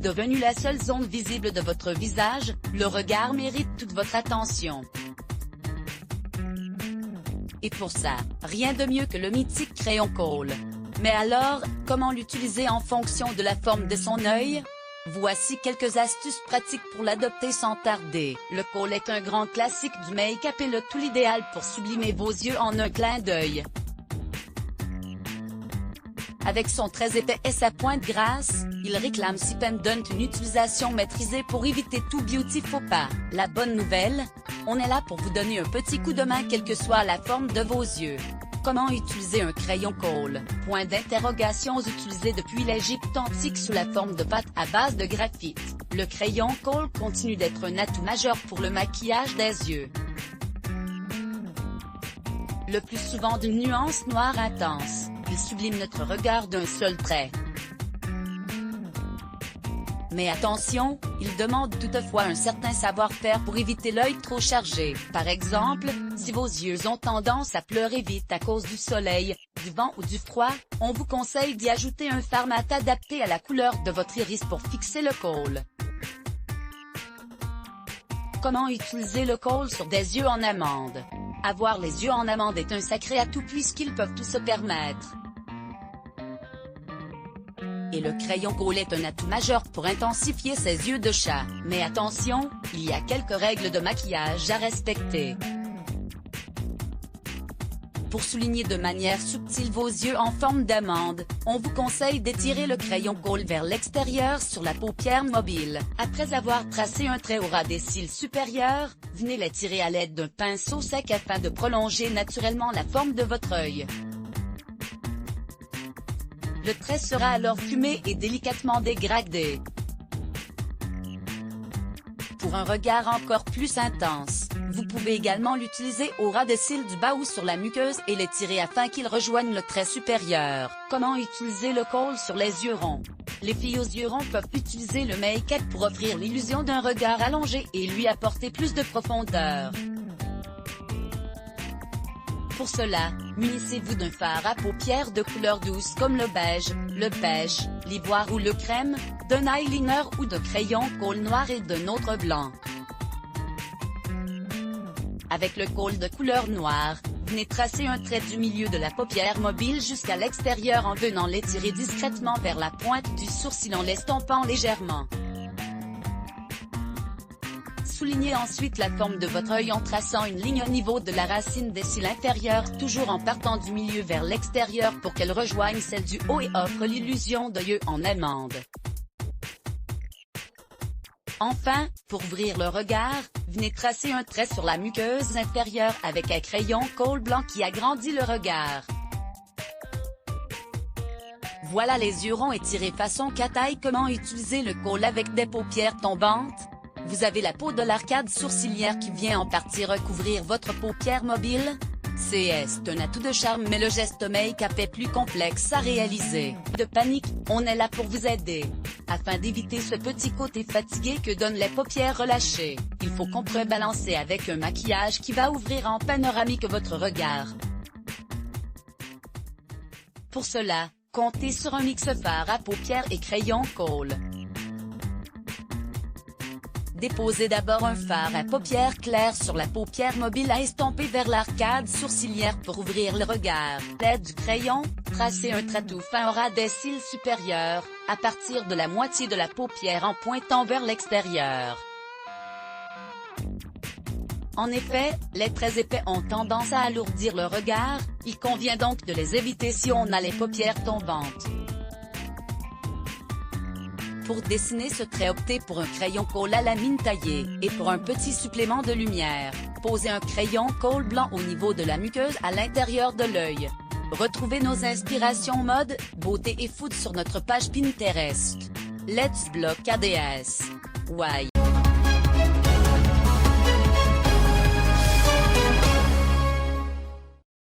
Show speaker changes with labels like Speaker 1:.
Speaker 1: devenue la seule zone visible de votre visage, le regard mérite toute votre attention. Et pour ça, rien de mieux que le mythique crayon Kohl. Mais alors, comment l'utiliser en fonction de la forme de son œil? Voici quelques astuces pratiques pour l'adopter sans tarder. Le Kohl est un grand classique du make-up et le tout l'idéal pour sublimer vos yeux en un clin d'œil. Avec son très épais et sa pointe grasse, il réclame cependant une utilisation maîtrisée pour éviter tout beauty faux pas. La bonne nouvelle? On est là pour vous donner un petit coup de main quelle que soit la forme de vos yeux. Comment utiliser un crayon Kohl? Point d'interrogation utilisé depuis l'Égypte antique sous la forme de pâte à base de graphite. Le crayon Kohl continue d'être un atout majeur pour le maquillage des yeux. Le plus souvent d'une nuance noire intense, il sublime notre regard d'un seul trait. Mais attention, il demande toutefois un certain savoir-faire pour éviter l'œil trop chargé. Par exemple, si vos yeux ont tendance à pleurer vite à cause du soleil, du vent ou du froid, on vous conseille d'y ajouter un fard mat adapté à la couleur de votre iris pour fixer le Kohl. Comment utiliser le Kohl sur des yeux en amande? Avoir les yeux en amande est un sacré atout puisqu'ils peuvent tout se permettre. Et le crayon Kohl est un atout majeur pour intensifier ses yeux de chat. Mais attention, il y a quelques règles de maquillage à respecter. Pour souligner de manière subtile vos yeux en forme d'amande, on vous conseille d'étirer le crayon Kohl vers l'extérieur sur la paupière mobile. Après avoir tracé un trait au ras des cils supérieurs, venez l'étirer à l'aide d'un pinceau sec afin de prolonger naturellement la forme de votre œil. Le trait sera alors fumé et délicatement dégradé. Pour un regard encore plus intense, vous pouvez également l'utiliser au ras des cils du bas ou sur la muqueuse et l'étirer afin qu'il rejoigne le trait supérieur. Comment utiliser le Kohl sur les yeux ronds? Les filles aux yeux ronds peuvent utiliser le make-up pour offrir l'illusion d'un regard allongé et lui apporter plus de profondeur. Pour cela, munissez-vous d'un fard à paupières de couleur douce comme le beige, l'ivoire ou le crème, d'un eyeliner ou de crayon Kohl noir et d'un autre blanc. Avec le Kohl de couleur noire, venez tracer un trait du milieu de la paupière mobile jusqu'à l'extérieur en venant l'étirer discrètement vers la pointe du sourcil en l'estompant légèrement. Soulignez ensuite la forme de votre œil en traçant une ligne au niveau de la racine des cils inférieurs, toujours en partant du milieu vers l'extérieur pour qu'elle rejoigne celle du haut et offre l'illusion d'œil en amande. Enfin, pour ouvrir le regard, venez tracer un trait sur la muqueuse inférieure avec un crayon Kohl blanc qui agrandit le regard. Voilà les yeux ronds étirés façon cat-eye. Comment utiliser le Kohl avec des paupières tombantes? Vous avez la peau de l'arcade sourcilière qui vient en partie recouvrir votre paupière mobile? C'est un atout de charme mais le geste make-up est plus complexe à réaliser. De panique, on est là pour vous aider. Afin d'éviter ce petit côté fatigué que donnent les paupières relâchées, il faut contrebalancer avec un maquillage qui va ouvrir en panoramique votre regard. Pour cela, comptez sur un mix fard à paupières et crayon Kohl. Déposez d'abord un fard à paupières claires sur la paupière mobile à estomper vers l'arcade sourcilière pour ouvrir le regard. À l'aide du crayon, tracez un trait tout fin au ras des cils supérieurs, à partir de la moitié de la paupière en pointant vers l'extérieur. En effet, les traits épais ont tendance à alourdir le regard, il convient donc de les éviter si on a les paupières tombantes. Pour dessiner ce trait, optez pour un crayon Kohl à la mine taillée, et pour un petit supplément de lumière, posez un crayon Kohl blanc au niveau de la muqueuse à l'intérieur de l'œil. Retrouvez nos inspirations mode, beauté et food sur notre page Pinterest. Let's Block ADS. Why?